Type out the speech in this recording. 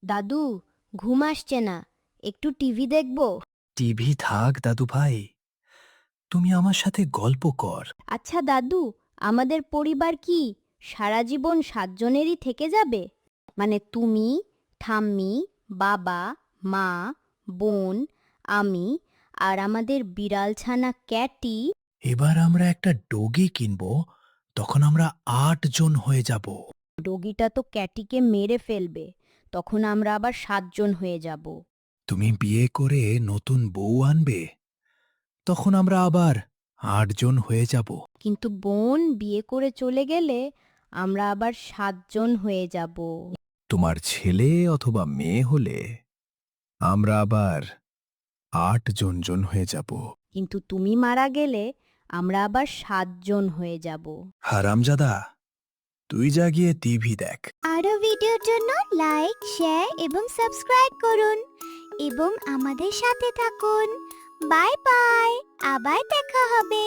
দাদু, ঘুম আসছে না, একটু টিভি দেখবো? টিভি থাক দাদু ভাই, তুমি আমার সাথে গল্প কর। আচ্ছা দাদু, আমাদের পরিবার কি সারা জীবন ৭ জনেরই থেকে যাবে? মানে তুমি, ঠাম্মি, বাবা, মা, বোন, আমি আর আমাদের বিড়াল ছানা ক্যাটি। এবার আমরা একটা ডগি কিনবো, তখন আমরা ৮ জন হয়ে যাব। ডগিটা তো ক্যাটিকে মেরে ফেলবে, তখন আমরা আবার ৭ জন হয়ে যাব। তুমি বিয়ে করে নতুন বউ আনবে, তখন আমরা আবার ৮ জন হয়ে যাব। কিন্তু বোন বিয়ে করে চলে গেলে আমরা আবার ৭ জন হয়ে যাব। তোমার ছেলে অথবা মেয়ে হলে আমরা আবার ৮ জন হয়ে যাব। কিন্তু তুমি মারা গেলে আমরা আবার ৭ জন হয়ে যাব। হারামজাদা, তুই যা গিয়ে টিভি দেখ। আরো ভিডিওর জন্য লাইক, শেয়ার এবং সাবস্ক্রাইব করুন এবং আমাদের সাথে থাকুন। বাই বাই, আবার দেখা হবে।